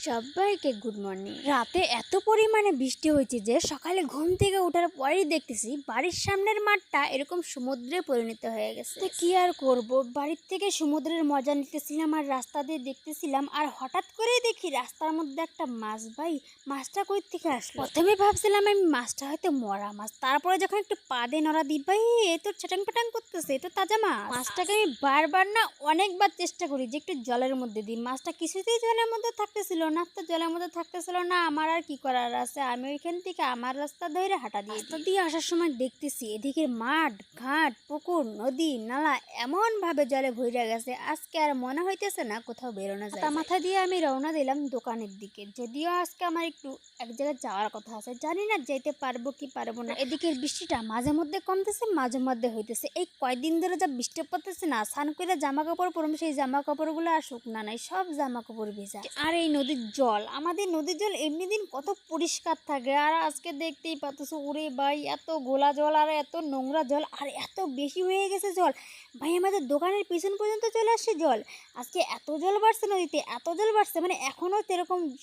সবাইকে good morning. রাতে এত পরিমাণে বৃষ্টি হয়েছে যে সকালে ঘুম থেকে ওঠার পরেই দেখতেছি বাড়ির সামনের মাঠটা এরকম সমুদ্রে পরিণত হয়ে গেছে। তো কি আর করব, বাড়ির থেকে সমুদ্রের মজা নিতেছিলাম আর রাস্তা দিয়ে দেখতেছিলাম, আর হঠাৎ করেই দেখি রাস্তার মধ্যে একটা মাছ। ভাই, মাছটা কই থেকে আসলো? প্রথমে ভাবছিলাম আমি মাছটা হয়তো মরা মাছ, তারপরে যখন একটু পা দিয়ে নড়া দিই, ভাই এ তো ছটাং পাটাং করতেছে, এ তো তাজা মাছ। মাছটাকে আমি বারবার না অনেকবার চেষ্টা করি যে একটু জলের মধ্যে দিই, মাছটা কিছুতেই জলের মধ্যে থাকতেছিল না। তো জলের মধ্যে থাকতেছিল না, আমার আর কি করার আছে, আমি ওইখান থেকে আমার রাস্তা ধরে হাঁটা দিয়ে আসার সময় দেখতেছি এদিকে মাঠ ঘাট পুকুর নদী নালা এমন ভাবে জলে ভরে গেছে, আজকে আর মনে হইতেছে না কোথাও বেরোনো যায়। মাথা দিয়ে আমি রওনা দিলাম দোকানের দিকে, যদিও আজকে আমার একটু এক জায়গায় যাওয়ার কথা আছে, জানি না যেতে পারবো কি পারবো না। এদিকের বৃষ্টিটা মাঝে মধ্যে কমতেছে মাঝে মধ্যে হইতেছে, এই কয়দিন ধরে যা বৃষ্টি পড়তেছে না, স্নান করে জামা কাপড় পরবো, সেই জামা কাপড়গুলো আর শুকনা নাই, সব জামা কাপড় ভেজা। আর এই নদীর জল, আমাদের নদীর জল এমনি দিন কত পরিষ্কার থাকে, আর আজকে দেখতেই পাচ্ছো ওরে ভাই এত গোলা জল আর এত নোংরা জল, আর এত বেশি হয়ে গেছে জল। ভাই আমাদের দোকানের পিছন পর্যন্ত চলে আসছে জল। আজকে এত জল বাড়ছে নদীতে, এত জল বাড়ছে মানে এখনো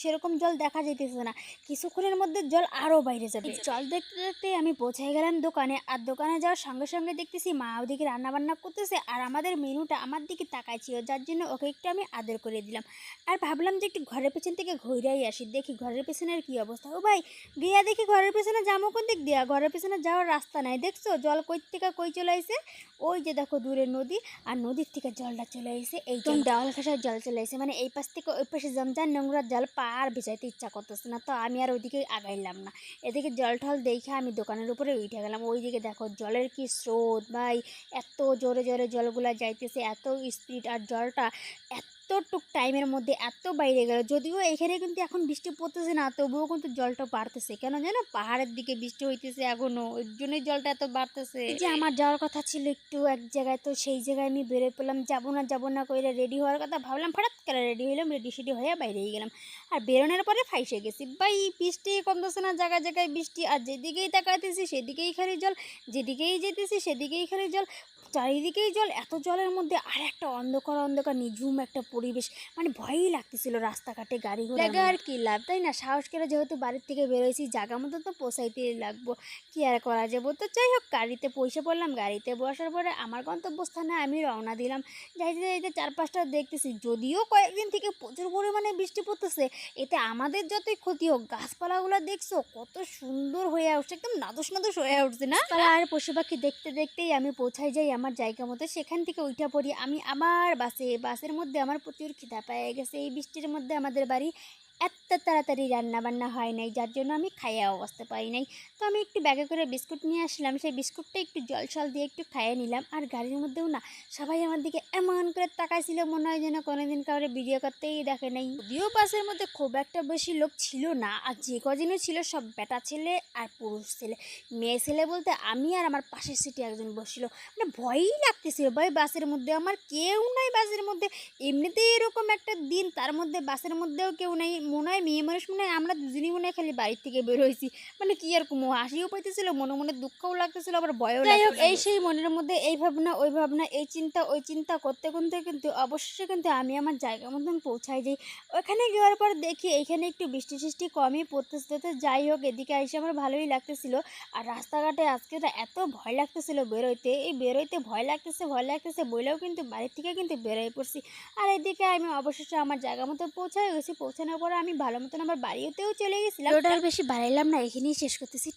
সেরকম জল দেখা যাইতেছে না, কিছুক্ষণের মধ্যে জল আরো বাইরে যাবে। জল দেখতে দেখতে আমি পৌঁছে গেলাম দোকানে, আর দোকানে যাওয়ার সঙ্গে সঙ্গে দেখতেছি মা ওদিকে রান্না বান্না করতেছে, আর আমাদের মেনুটা আমার দিকে তাকাইছিল, যার জন্য ওকে একটু আমি আদর করে দিলাম। আর ভাবলাম যে একটু ঘরের পেছন থেকে ঘুরাই আসি, দেখি ঘরের পেছনের কি অবস্থা। ও ভাই, গিয়া দেখি ঘরের পেছনে যাবো কোন দিক দিয়া, ঘরের পেছনে যাওয়ার রাস্তা নাই, দেখছো জল কই থেকে কই চলে আইছে। ওই যে দেখো দূরে নদী, আর নদীর থেকে জলটা চলে আইছে এইরকম দেওয়াল ঘেঁষার জল চলে আইছে, মানে এই পাশ থেকে ওই পাশে জমজার নোংরা জল পার ভিজাইতে ইচ্ছা করতেছে না, তো আমি আর ওইদিকে আগাইলাম না। এদিকে জল ঠল দেখে আমি দোকানের উপরে উঠে গেলাম। ওইদিকে দেখো জলের কি স্রোত ভাই, এত জোরে জোরে জলগুলা যাইতেছে, এত স্পিড, আর জলটা এতটুক টাইমের মধ্যে এত বাইরে গেল। যদিও এখানে কিন্তু এখন বৃষ্টি পড়তেছে না, তবুও কিন্তু জলটা বাড়তেছে, কেন জানো পাহাড়ের দিকে বৃষ্টি হইতেছে এখনো, ওই জন্যই জলটা এত বাড়তেছে। যে আমার যাওয়ার কথা ছিল একটু এক জায়গায়, তো সেই জায়গায় আমি বেরোয় পড়লাম, যাবো না করে রেডি হওয়ার কথা ভাবলাম, হঠাৎ করে রেডি হইলাম, রেডি সেডি হয়ে বাইরেই গেলাম। আর বেরোনোর পরে ফাইসে গেছি ভাই, বৃষ্টি কমতেছে না, জায়গায় জায়গায় বৃষ্টি, আর যেদিকেই তাকাইতেছি সেদিকেই খালি জল, যেদিকেই যেতেছি সেদিকেই খালি জল, চারিদিকেই জল। এত জলের মধ্যে আর একটা অন্ধকার অন্ধকার নিঝুম একটা পরিবেশ, মানে ভয়ই লাগতেছিল রাস্তাঘাটে গাড়ি ঘোড়া। জায়গা আর কি লাভ, তাই না? সাহস করে যেহেতু বাড়ির থেকে বেরোইছি, জায়গা মতো তো পোষাইতেই লাগবো, কি আর করা যাবো। তো যাই হোক, গাড়িতে পয়সা পড়লাম, গাড়িতে বসার পরে আমার গন্তব্যস্থানে আমি রওনা দিলাম। যাইতে যাইতে চারপাশটা দেখতেছি, যদিও কয়েকদিন থেকে প্রচুর পরিমাণে বৃষ্টি পড়তেছে, এতে আমাদের যতই ক্ষতি হোক, গাছপালাগুলো দেখছো কত সুন্দর হয়ে উঠছে, একদম নাদুস নাদুস হয়ে উঠছে না। আর পশু পাখি দেখতে দেখতেই আমি পৌঁছাই যাই আমার জায়গা মতো, সেখান থেকে উঠা পড়ি আমি আবার বাসের মধ্যে আমার প্রচুর খিদা পেয়ে গেছে। এই বৃষ্টির মধ্যে আমাদের বাড়ি এত তাড়াতাড়ি রান্না বান্না হয় নাই, যার জন্য আমি খাইয়া অবস্থা পাই নাই। তো আমি একটু ব্যাগে করে বিস্কুট নিয়ে আসলাম, সেই বিস্কুটটা একটু জল ছল দিয়ে একটু খাইয়ে নিলাম। আর গাড়ির মধ্যেও না সবাই আমার দিকে এমন করে তাকাইছিল, মনে হয় যেন কোনোদিন কাউরে ভিডিও করতেই দেখে নাই। যদিও বাসের মধ্যে খুব একটা বেশি লোক ছিল না, আর যে কদিনও ছিল সব বেটা ছেলে আর পুরুষ ছেলে। মেয়ে ছেলে বলতে আমি আর আমার পাশের সিটে একজন বসছিল, মানে ভয়ই লাগতেছিল ভাই, বাসের মধ্যে আমার কেউ নাই। বাসের মধ্যে এমনিতেই এরকম একটা দিন, তার মধ্যে বাসের মধ্যেও কেউ নেই, মনে হয় মেয়ে মানুষ, মনে হয় আমরা দুজনই মনে হয় খালি বাড়ির থেকে বের হয়েছি। মানে কি আর কমো, হাসিও পাইতেছিল, মনে মনে দুঃখও লাগতেছিল, আবার ভয়ও লাগতেছিল। এই সেই মনের মধ্যে এই ভাবনা ওই ভাবনা, এই চিন্তা ওই চিন্তা করতে করতে কিন্তু অবশেষে কিন্তু আমি আমার জায়গা মতন পৌঁছাই যাই। ওখানে যাওয়ার পর দেখি এইখানে একটু বৃষ্টি সৃষ্টি কমই পড়তেছে, তো যাই হোক এদিকে এসে আমার ভালোই লাগতেছিল। আর রাস্তাঘাটে আজকে এত ভয় লাগতেছিল বেরোইতে, এই বেরোইতে ভয় লাগতেছে বলেও কিন্তু বাড়ির থেকে কিন্তু বেরোয় পড়ছি। আর এদিকে আমি অবশেষে আমার জায়গা মতো পৌঁছায় গেছি। পৌঁছানোর পরে আমি ভালো মতন আমার বাড়িতেও চলে গেছিলাম। ওটা আর বেশি বাড়াইলাম না, এখানেই শেষ করতেছি।